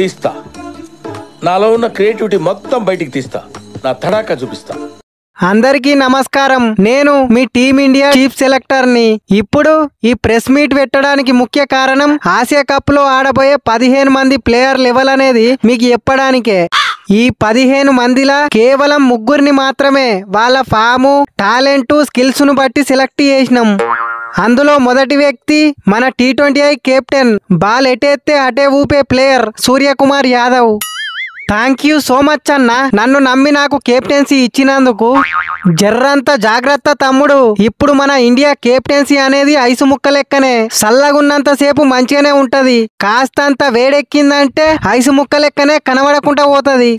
తీస్తా. నాలో ఉన్న క్రియేటివిటీ మొత్తం బయటికి తీస్తా. నా తడాకా చూపిస్తా. అందరికీ నమస్కారం. నేను మీ టీమిండియా చీఫ్ సెలెక్టర్ ని. ఇప్పుడు ఈ ప్రెస్ మీట్ పెట్టడానికి ముఖ్య కారణం ఆసియా కప్ లో ఆడబోయే 15 మంది ప్లేయర్ లెవెల్ అనేది మీకు చెప్పడానికే. ఈ 15 మందిలా కేవలం 3 మాత్రమే వాళ్ళ ఫాము, టాలెంట్, స్కిల్స్ ను బట్టి సెలెక్ట్ చేసినాం. అందులో మొదటి వ్యక్తి మన T20I కెప్టెన్, బాల్ ఎటేస్తే అటే ఊపే player Suryakumar Yadav. Thank you so much అన్న, నన్ను నమ్మి నాకు కెప్టెన్సీ ఇచ్చినందుకు. జర్రంత జాగ్రత్త తమ్ముడు. ఇప్పుడు మన ఇండియా కెప్టెన్సీ అనేది ఐసు ముక్క లెక్కనే. చల్లగున్నంత సేపు మంచిగానే ఉంటది, కాస్తంత వేడెక్కిందంటే ఐసు ముక్క లెక్కనే కనబడకుండా పోతది.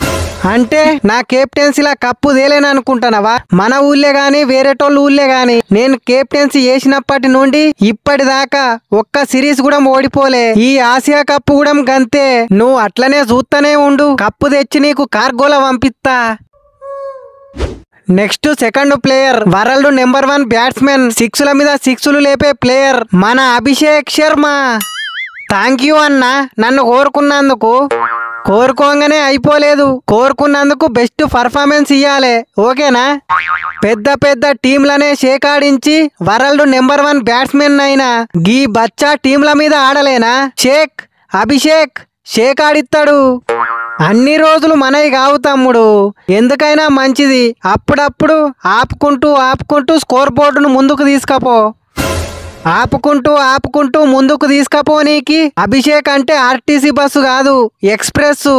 అంటే నా కెప్టెన్సీలా కప్పు తేలేననుకుంటున్నావా? మన ఊళ్ళే గాని వేరేటోళ్ళు ఊళ్ళే గాని నేను కెప్టెన్సీ చేసినప్పటి నుండి ఇప్పటిదాకా ఒక్క సిరీస్ కూడా ఓడిపోలే. ఈ ఆసియా కప్పు కూడా గంతే. నువ్వు అట్లనే చూస్తూనే ఉండు, కప్పు తెచ్చి నీకు కార్గోల పంపిస్తా. Next second player, world number 1 batsmen, 6ల మీద 6లు లేపే ప్లేయర్ మన అభిషేక్ శర్మ. థ్యాంక్ యూ అన్న, నన్ను కోరుకున్నందుకు. కోరుకోగానే అయిపోలేదు, కోరుకున్నందుకు బెస్ట్ పర్ఫార్మెన్స్ ఇయ్యాలి, ఓకేనా? పెద్ద పెద్ద టీంలనే షేకాడించి వరల్డ్ నెంబర్ 1 బ్యాట్స్మెన్ అయినా గీ బచ్చా టీంల మీద ఆడలేనా? అభిషేక్ షేకాడిస్తాడు. అన్ని రోజులు మనవి కావు తమ్ముడు, ఎందుకైనా మంచిది అప్పుడప్పుడు ఆపుకుంటూ స్కోర్ బోర్డును ముందుకు తీసుకపో. ఆపుకుంటూ ముందుకు తీసుకపోనీకి అభిషేక్ అంటే ఆర్టీసీ బస్సు కాదు, ఎక్స్ప్రెస్.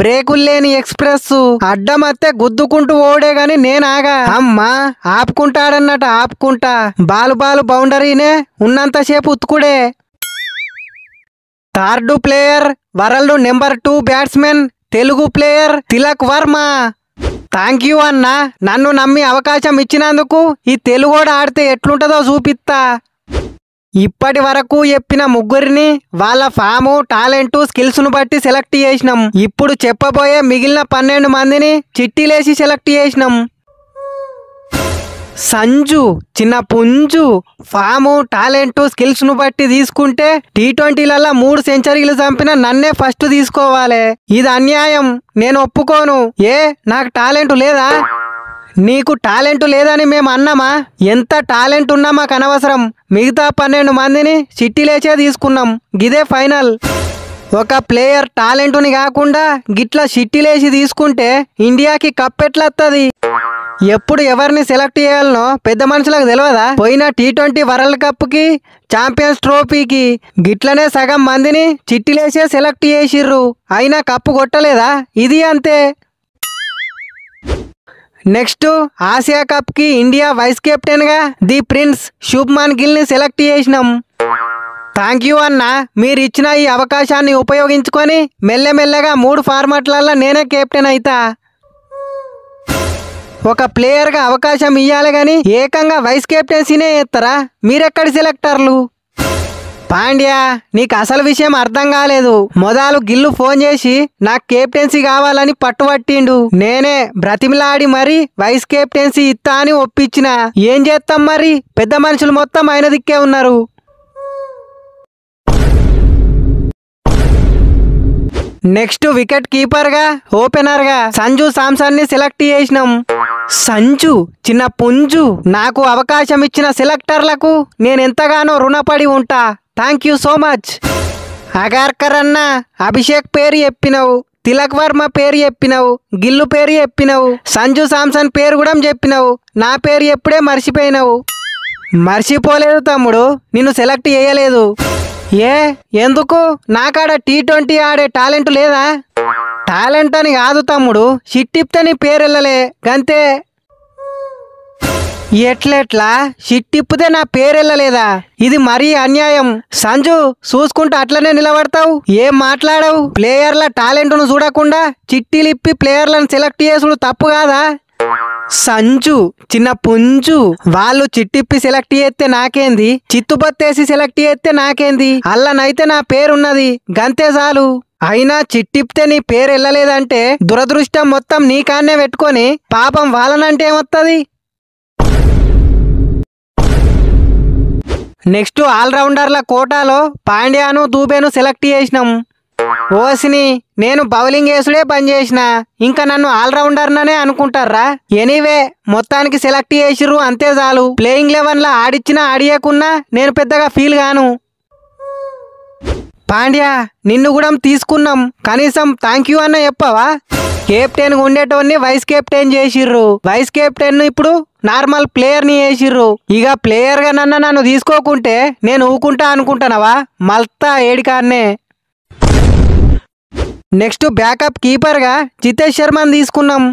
బ్రేకులు లేని ఎక్స్ప్రెస్. అడ్డమత్తే గుద్దుకుంటూ ఓడే గాని నేనాగా. అమ్మా ఆపుకుంటాడన్నట ఆపుకుంటా. బాలు బౌండరీనే ఉన్నంతసేపు ఉత్తుకుడే. Third player, world number 2 batsmen, Telugu player Tilak Varma. Thank you అన్న, నన్ను నమ్మి అవకాశం ఇచ్చినందుకు. ఈ తెలుగోడు ఆడితే ఎట్లుంటదో చూపిస్తా. ఇప్పటి వరకు చెప్పిన 3ని వాళ్ళ ఫాము, టాలెంట్, స్కిల్స్ ను బట్టి సెలెక్ట్ చేసినాం. ఇప్పుడు చెప్పబోయే మిగిలిన 12 మందిని చిట్టీలేసి సెలెక్ట్ చేసినాం. సంజు చిన్న పుంజు, ఫాము, టాలెంట్, స్కిల్స్ ను బట్టి తీసుకుంటే T20లలో 3 సెంచరీలు చంపిన నన్నే ఫస్ట్ తీసుకోవాలి. ఇది అన్యాయం, నేను ఒప్పుకోను. నాకు టాలెంట్ లేదా? నీకు టాలెంట్ లేదని మేము అన్నామా? ఎంత టాలెంట్ ఉన్నా మాకు అనవసరం. మిగతా 12 మందిని చిట్టీలేసే తీసుకున్నాం. గిదే ఫైనల్. ఒక ప్లేయర్ టాలెంట్ని కాకుండా గిట్లా చిట్టీలేసి తీసుకుంటే ఇండియాకి కప్ ఎట్లత్తది? ఎప్పుడు ఎవరిని సెలెక్ట్ చేయాలనో పెద్ద మనుషులకు తెలియదా? పోయిన T20 వరల్డ్ కప్ కి, ఛాంపియన్స్ ట్రోఫీకి గిట్లనే సగం మందిని చిట్టీలేసే సెలెక్ట్ చేసిర్రు, అయినా కప్పు కొట్టలేదా? ఇది అంతే. నెక్స్ట్ ఆసియా కప్ కి ఇండియా వైస్ కెప్టెన్ గా ది ప్రిన్స్ శుభ్మన్ గిల్ ని సెలెక్ట్ చేసినాం. థ్యాంక్ యూ అన్న, మీరు ఇచ్చిన ఈ అవకాశాన్ని ఉపయోగించుకొని మెల్లమెల్లగా 3 ఫార్మాట్లలో నేనే కెప్టెన్ అయితా. ఒక ప్లేయర్ గా అవకాశం ఇయ్యాలి గాని ఏకంగా వైస్ కెప్టెన్సీనే చేస్తారా? మీరెక్కడి సెలెక్టర్లు? పాండ్యా, నీకు అసలు విషయం అర్థం కాలేదు. మొదలు గిల్లు ఫోన్ చేసి నాకు కెప్టెన్సీ కావాలని పట్టుబట్టిండు. నేనే బ్రతిమిలాడి మరి వైస్ కెప్టెన్సీ ఇత్తా అని ఒప్పించిన. ఏం చేస్తాం మరి, పెద్ద మనుషులు మొత్తం ఆయన దిక్కే ఉన్నారు. నెక్స్ట్ వికెట్ కీపర్ గా, ఓపెనర్ గా సంజు సామ్సన్ ని సెలెక్ట్ చేసినాం. సంజు చిన్న పుంజు, నాకు అవకాశం ఇచ్చిన సెలెక్టర్లకు నేను ఎంతగానో రుణపడి ఉంటా. Thank you so much. Agarkar అన్న, అభిషేక్ పేరు చెప్పినవు, తిలక్ వర్మ పేరు చెప్పినవు, గిల్లు పేరు చెప్పినవు, సంజు సామ్సన్ పేరు కూడా చెప్పినవు. నా పేరు ఎప్పుడే మర్చిపోయినవు. మర్చిపోలేదు తమ్ముడు, నిన్ను సెలెక్ట్ చేయలేదు. ఎందుకు? నాకాడ T20 ఆడే టాలెంట్ లేదా? టాలెంట్ అని కాదు తమ్ముడు, షిట్టిప్తే నీ పేరు వెళ్ళలే గంతే. ఎట్లెట్లా షిట్టిప్పితే నా పేరు వెళ్ళలేదా? ఇది మరీ అన్యాయం. సంజు చూసుకుంటూ అట్లనే నిలబడతావు, ఏం మాట్లాడవు? ప్లేయర్ల టాలెంట్ ను చూడకుండా చిట్టీలిప్పి ప్లేయర్లను సెలెక్ట్ చేసుడు తప్పు కాదా? సంజు చిన్న పుంజు, వాళ్ళు చిట్టిప్పి సెలెక్ట్ చేస్తే నాకేంది, చిత్తుబత్తేసి సెలెక్ట్ చేస్తే నాకేంది? అల్లనైతే నా పేరున్నది గంతే చాలు. అయినా చిట్టిప్తే నీ పేరు వెళ్ళలేదంటే దురదృష్టం మొత్తం నీ కాన్నే పెట్టుకొని పాపం వాళ్ళనంటే ఏమొత్తది? నెక్స్ట్ ఆల్రౌండర్ల కోటాలో పాండ్యాను, దూబేను సెలెక్ట్ చేసినాం. ఓసిని నేను బౌలింగ్ వేసుడే బంద్ చేసిన ఇంకా నన్ను ఆల్రౌండర్ననే అనుకుంటారా? ఎనీవే మొత్తానికి సెలెక్ట్ చేసిర్రు అంతే చాలు. ప్లేయింగ్ 11 ఆడిచ్చినా ఆడియకున్నా నేను పెద్దగా ఫీల్ గాను. పాండ్యా నిన్ను కూడా తీసుకున్నాం, కనీసం థ్యాంక్ యూ అన్న చెప్పవా? కెప్టెన్ ఉండేటోన్ని వైస్ కెప్టెన్ చేసిర్రు, వైస్ కెప్టెన్ ఇప్పుడు నార్మల్ ప్లేయర్ ని చేసిర్రు. ఇక ప్లేయర్ గా నన్ను తీసుకోకుంటే నేను ఊకుంటా అనుకుంటానవా? మల్తా ఏడికాన్నే. నెక్స్ట్ బ్యాకప్ కీపర్ గా జితేష్ శర్మని తీసుకున్నాం.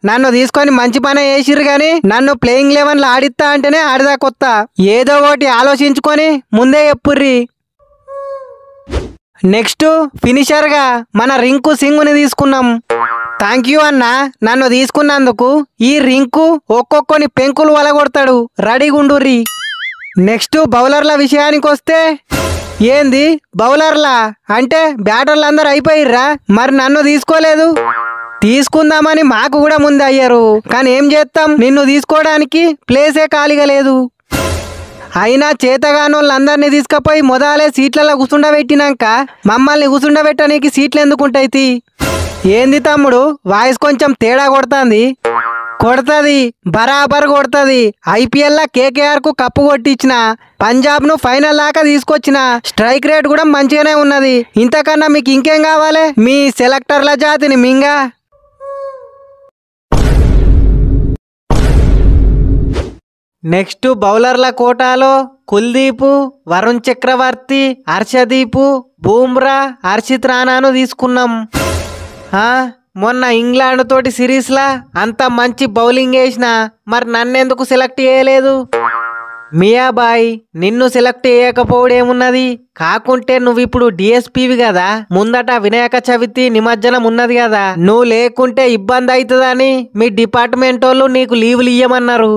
నన్ను తీసుకొని మంచి పని చేసిర్రు గాని నన్ను ప్లేయింగ్ 11 ఆడిస్తా అంటేనే ఆడిదా కొత్త. ఏదో ఒకటి ఆలోచించుకొని ముందే చెప్పుర్రి. నెక్స్ట్ ఫినిషర్ గా మన రింకు సింగ్ ని తీసుకున్నాం. థ్యాంక్ యూ అన్న నన్ను తీసుకున్నందుకు. ఈ రింకు ఒక్కొక్కని పెంకులు వలగొడతాడు, రెడీగుండుర్రి. నెక్స్ట్ బౌలర్ల విషయానికి వస్తే ఏంది బౌలర్లా అంటే బ్యాటర్లు అందరు అయిపోయిర్రా? మరి నన్ను తీసుకోలేదు. తీసుకుందామని మాకు కూడా ముందు అయ్యారు, కానీ ఏం చేస్తాం, నిన్ను తీసుకోవడానికి ప్లేసే ఖాళీగా లేదు. అయినా చేతగానోళ్ళందరినీ తీసుకుపోయి మొదలే సీట్లలో కూర్చుండబెట్టినాక మమ్మల్ని కూర్చుండబెట్టడానికి సీట్లు ఎందుకుంటాయి? ఏంది తమ్ముడు వాయిస్ కొంచెం తేడా కొడుతుంది? కొడుతుంది, బరాబర్ కొడుతుంది. IPL లా KKR కు కప్పు కొట్టించిన, పంజాబ్ ను ఫైనల్ దాకా తీసుకొచ్చిన, స్ట్రైక్ రేట్ కూడా మంచిగానే ఉన్నది. ఇంతకన్నా మీకు ఇంకేం కావాలి? మీ సెలెక్టర్ల జాతిని మింగా. నెక్స్ట్ బౌలర్ల కోటాలో కుల్దీప్, వరుణ్ చక్రవర్తి, హర్షదీప్, బూమ్రా, హర్షిత్ రాణాను తీసుకున్నాం. మొన్న ఇంగ్లాండ్ తోటి సిరీస్ లా అంత మంచి బౌలింగ్ వేసిన, మరి నన్నెందుకు సెలెక్ట్ చేయలేదు? మియాబాయ్ నిన్ను సెలెక్ట్ చేయకపోవడేమున్నది? కాకుంటే నువ్వు ఇప్పుడు DSPవి కదా, ముందట వినాయక చవితి నిమజ్జనం ఉన్నది కదా, నువ్వు లేకుంటే ఇబ్బంది అవుతుందని మీ డిపార్ట్మెంట్ వాళ్ళు నీకు లీవులు ఇయ్యమన్నారు.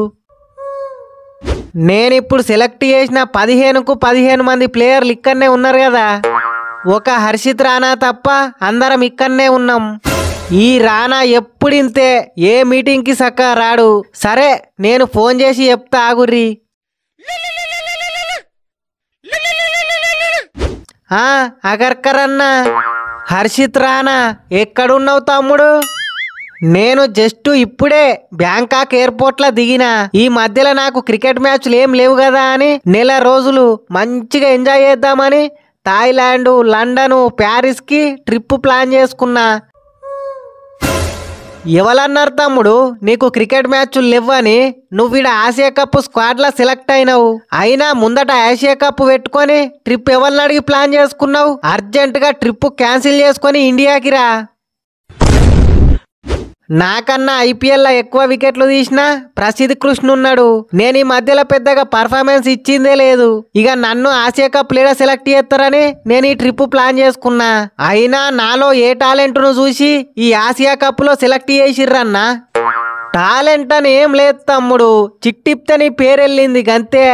నేనిప్పుడు సెలెక్ట్ చేసిన 15కు 15 మంది ప్లేయర్లు ఇక్కడనే ఉన్నారు కదా, ఒక హర్షిత్ రాణా తప్ప అందరం ఇక్కడనే ఉన్నాం. ఈ రాణా ఎప్పుడింతే, ఏ మీటింగ్కి సక్క రాడు. సరే నేను ఫోన్ చేసి చెప్తా ఆగుర్రి. అగర్కరన్నా, హర్షిత్ రాణా ఎక్కడున్నావు తమ్ముడు? నేను జస్ట్ ఇప్పుడే బ్యాంకాక్ ఎయిర్పోర్ట్ లో దిగిన. ఈ మధ్యలో నాకు క్రికెట్ మ్యాచ్లు ఏం లేవు కదా అని నెల రోజులు మంచిగా ఎంజాయ్ చేద్దామని థాయిలాండ్, లండన్, ప్యారిస్ కి ట్రిప్ ప్లాన్ చేసుకున్నా. ఎవరన్నారు తమ్ముడు నీకు క్రికెట్ మ్యాచ్లు లేవని? నువ్వు ఈడ ఆసియా కప్ స్క్వాడ్ లా సెలెక్ట్ అయినావు, అయినా ముందట ఆసియా కప్ పెట్టుకొని ట్రిప్ ఎవరిని అడిగి ప్లాన్ చేసుకున్నావు? అర్జెంట్ గా ట్రిప్ క్యాన్సిల్ చేసుకొని ఇండియాకి రా. నాకన్నా IPL లా ఎక్కువ వికెట్లు తీసిన ప్రసిద్ధ్ కృష్ణ ఉన్నాడు. నేను ఈ మధ్యలో పెద్దగా పర్ఫార్మెన్స్ ఇచ్చిందే లేదు. ఇక నన్ను ఆసియా కప్ లీడర్ సెలెక్ట్ చేస్తారని నేను ఈ ట్రిప్ ప్లాన్ చేసుకున్నా. అయినా నాలో ఏ టాలెంట్ను చూసి ఈ ఆసియా కప్ లో సెలెక్ట్ చేసిర్రన్నా? టాలెంట్ అని ఏం లేదు తమ్ముడు, చిట్టిప్తే నీ పేరు వెళ్ళింది గంతే.